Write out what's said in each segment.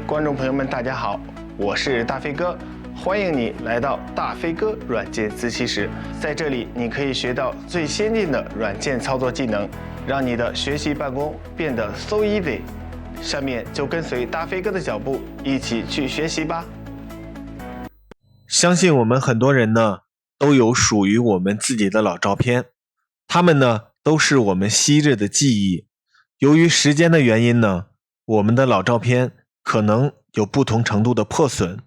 观众朋友们，大家好，我是大飞哥，欢迎你来到大飞哥软件自习室。在这里，你可以学到最先进的软件操作技能，让你的学习办公变得 so easy。下面就跟随大飞哥的脚步，一起去学习吧。相信我们很多人呢，都有属于我们自己的老照片，它们呢都是我们昔日的记忆。由于时间的原因呢，我们的老照片可能有不同程度的破损，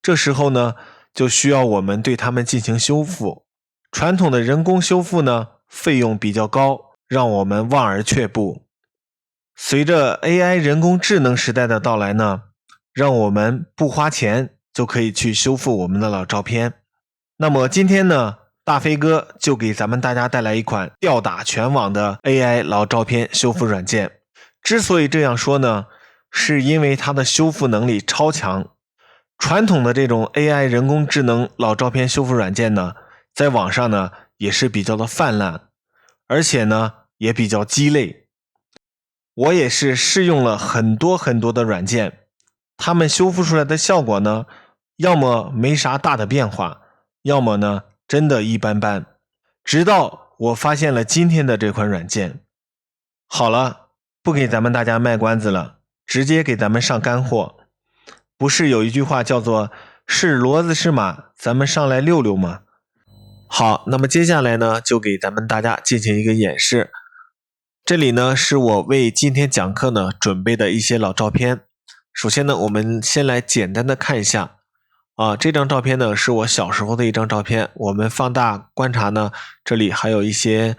这时候呢，就需要我们对它们进行修复。传统的人工修复呢，费用比较高，让我们望而却步。随着 AI 人工智能时代的到来呢，让我们不花钱就可以去修复我们的老照片。那么今天呢，大飞哥就给咱们大家带来一款吊打全网的 AI 老照片修复软件。之所以这样说呢，是因为它的修复能力超强。传统的这种 AI 人工智能老照片修复软件呢，在网上呢也是比较的泛滥，而且呢也比较鸡肋。我也是试用了很多的软件，它们修复出来的效果呢，要么没啥大的变化，要么呢真的一般般。直到我发现了今天的这款软件。好了，不给咱们大家卖关子了，直接给咱们上干货。不是有一句话叫做是骡子是马，咱们上来溜溜吗？好，那么接下来呢，就给咱们大家进行一个演示。这里呢是我为今天讲课呢准备的一些老照片。首先呢，我们先来简单的看一下这张照片呢是我小时候的一张照片。我们放大观察呢，这里还有一些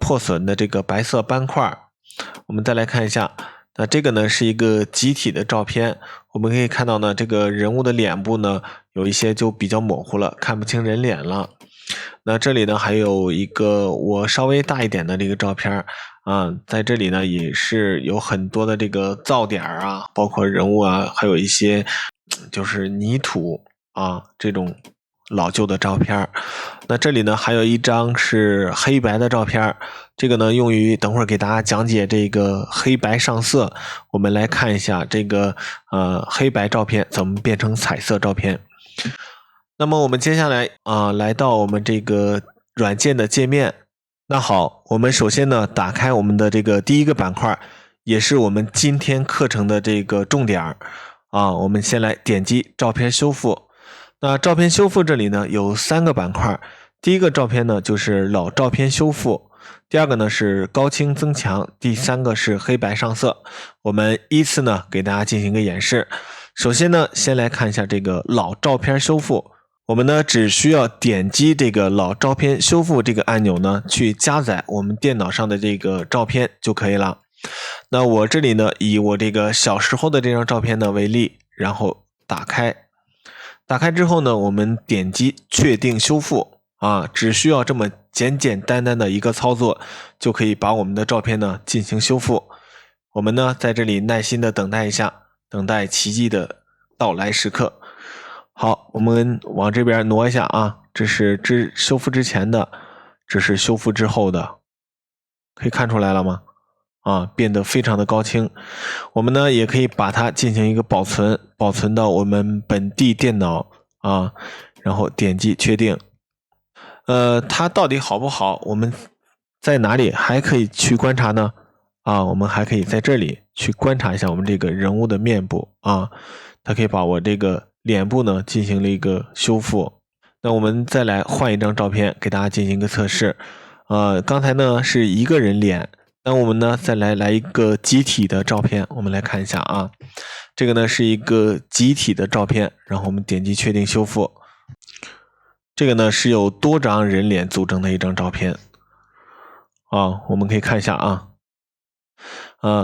破损的这个白色斑块。我们再来看一下，那这个呢是一个集体的照片。我们可以看到呢，这个人物的脸部呢有一些就比较模糊了，看不清人脸了。那这里呢还有一个我稍微大一点的这个照片在这里呢也是有很多的这个噪点包括人物还有一些就是泥土这种老旧的照片。那这里呢还有一张是黑白的照片，这个呢用于等会儿给大家讲解这个黑白上色。我们来看一下这个黑白照片怎么变成彩色照片。那么我们接下来来到我们这个软件的界面。那好，我们首先呢打开我们的这个第一个板块，也是我们今天课程的这个重点我们先来点击照片修复。那照片修复这里呢有3个板块，第一个照片呢就是老照片修复，第二个呢是高清增强，第3个是黑白上色。我们依次呢给大家进行一个演示。首先呢，先来看一下这个老照片修复。我们呢只需要点击这个老照片修复这个按钮呢，去加载我们电脑上的这个照片就可以了。那我这里呢以我这个小时候的这张照片呢为例，然后打开之后呢，我们点击确定修复只需要这么简单的一个操作，就可以把我们的照片呢进行修复。我们呢在这里耐心的等待一下，等待奇迹的到来时刻。好，我们往这边挪一下这是修复之前的，这是修复之后的，可以看出来了吗？变得非常的高清。我们呢也可以把它进行一个保存到我们本地电脑然后点击确定。它到底好不好，我们在哪里还可以去观察呢？我们还可以在这里去观察一下我们这个人物的面部它可以把我这个脸部呢进行了一个修复。那我们再来换一张照片给大家进行一个测试。刚才呢是一个人脸，那我们呢再来一个集体的照片。我们来看一下这个呢是一个集体的照片，然后我们点击确定修复。这个呢是由多张人脸组成的一张照片我们可以看一下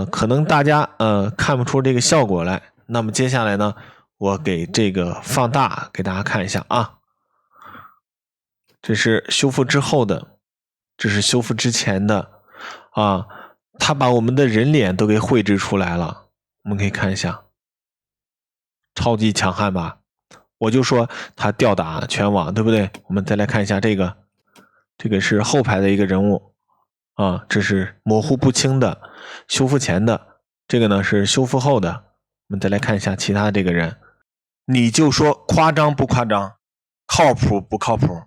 可能大家看不出这个效果来。那么接下来呢，我给这个放大给大家看一下这是修复之后的，这是修复之前的它把我们的人脸都给绘制出来了。我们可以看一下，超级强悍吧？我就说它吊打全网，对不对？我们再来看一下这个是后排的一个人物这是模糊不清的修复前的，这个呢是修复后的们再来看一下其他这个人，你就说夸张不夸张，靠谱不靠谱？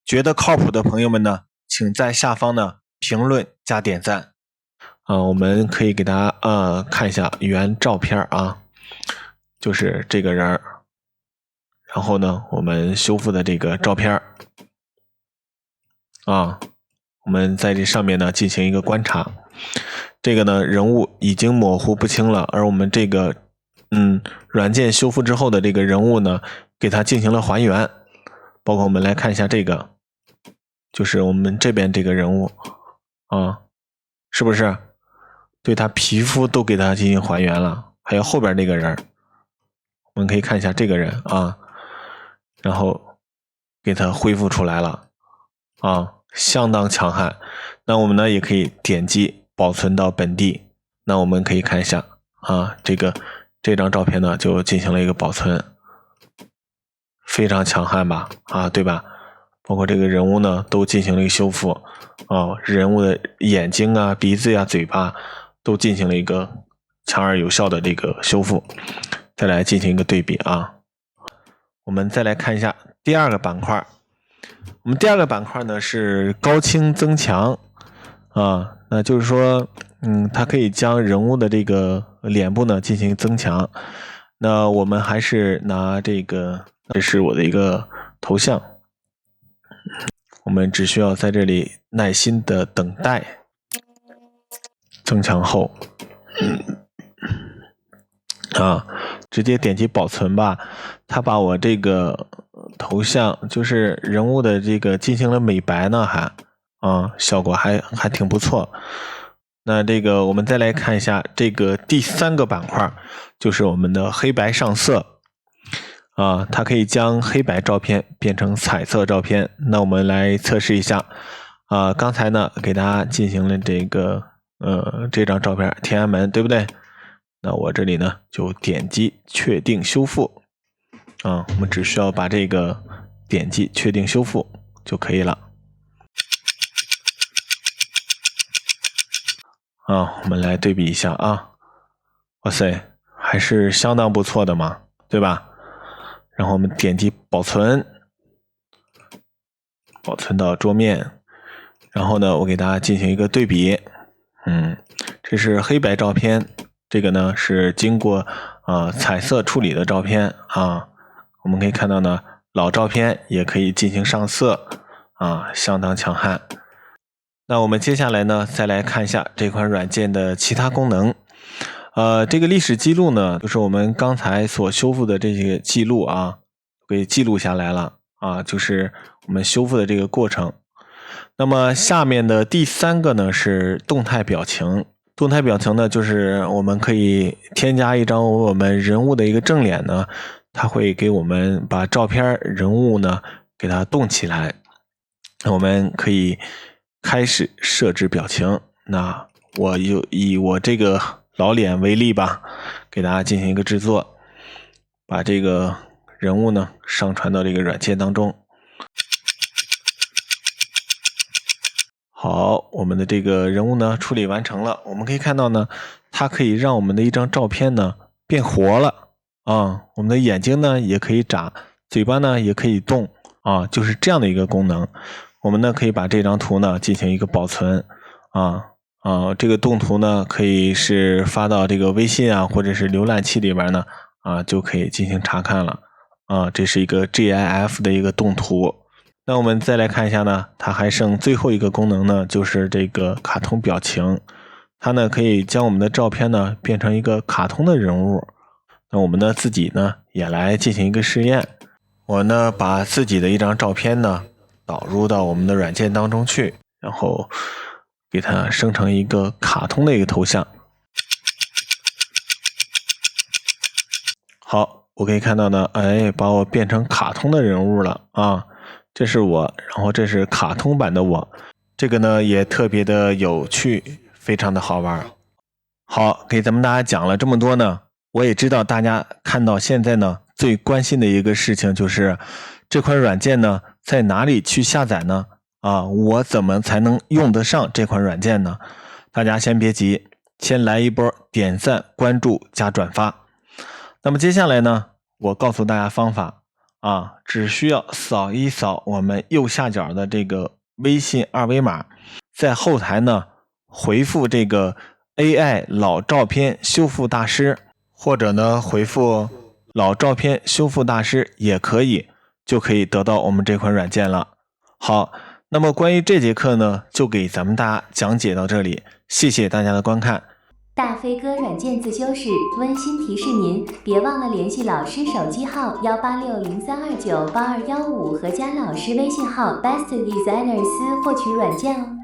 觉得靠谱的朋友们呢，请在下方呢评论加点赞。我们可以给大家看一下原照片啊，就是这个人，然后呢我们修复的这个照片啊，我们在这上面呢进行一个观察，这个呢人物已经模糊不清了，而我们这个软件修复之后的这个人物呢，给它进行了还原，包括我们来看一下这个，就是我们这边这个人物啊，是不是对他皮肤都给他进行还原了？还有后边那个人，我们可以看一下这个人啊，然后给他恢复出来了啊，相当强悍。那我们呢也可以点击保存到本地，那我们可以看一下啊，这张照片呢就进行了一个保存，非常强悍吧啊，对吧？包括这个人物呢都进行了一个修复啊，人物的眼睛啊、鼻子呀、嘴巴都进行了一个强而有效的这个修复。再来进行一个对比啊，我们再来看一下第二个板块。我们第二个板块呢是高清增强啊，那就是说它可以将人物的这个脸部呢进行增强。那我们还是拿这是我的一个头像，我们只需要在这里耐心的等待，增强后直接点击保存吧。它把我这个头像就是人物的这个进行了美白呢，效果还挺不错。那这个我们再来看一下这个第三个板块，就是我们的黑白上色它可以将黑白照片变成彩色照片。那我们来测试一下刚才呢给大家进行了这张照片天安门，对不对？那我这里呢就点击确定修复我们只需要把这个点击确定修复就可以了我们来对比一下哇塞，还是相当不错的嘛，对吧？然后我们点击保存，保存到桌面，然后呢我给大家进行一个对比这是黑白照片，这个呢是经过彩色处理的照片我们可以看到呢老照片也可以进行上色相当强悍。那我们接下来呢再来看一下这款软件的其他功能这个历史记录呢就是我们刚才所修复的这些记录给记录下来了就是我们修复的这个过程。那么下面的第三个呢是动态表情。动态表情呢就是我们可以添加一张我们人物的一个正脸呢，它会给我们把照片人物呢给它动起来。我们可以开始设置表情，那我就以我这个老脸为例吧，给大家进行一个制作，把这个人物呢上传到这个软件当中。好，我们的这个人物呢处理完成了。我们可以看到呢，它可以让我们的一张照片呢变活了我们的眼睛呢也可以眨，嘴巴呢也可以动就是这样的一个功能。我们呢可以把这张图呢进行一个保存这个动图呢可以是发到这个微信或者是浏览器里边呢就可以进行查看了这是一个 GIF 的一个动图。那我们再来看一下呢，它还剩最后一个功能呢，就是这个卡通表情。它呢可以将我们的照片呢变成一个卡通的人物。那我们呢自己呢也来进行一个试验。我呢把自己的一张照片呢导入到我们的软件当中去，然后给它生成一个卡通的一个头像。好，我可以看到呢，把我变成卡通的人物了这是我，然后这是卡通版的我，这个呢也特别的有趣，非常的好玩。好，给咱们大家讲了这么多呢，我也知道大家看到现在呢最关心的一个事情就是这款软件呢在哪里去下载呢我怎么才能用得上这款软件呢？大家先别急，先来一波点赞、关注加转发。那么接下来呢，我告诉大家方法啊，只需要扫一扫我们右下角的这个微信二维码，在后台呢回复这个 AI 老照片修复大师，或者呢回复老照片修复大师也可以，就可以得到我们这款软件了。好，那么关于这节课呢，就给咱们大家讲解到这里，谢谢大家的观看。大飞哥软件自修室温馨提示您，别忘了联系老师手机号18603298215和加老师微信号 bestdesigners 获取软件哦。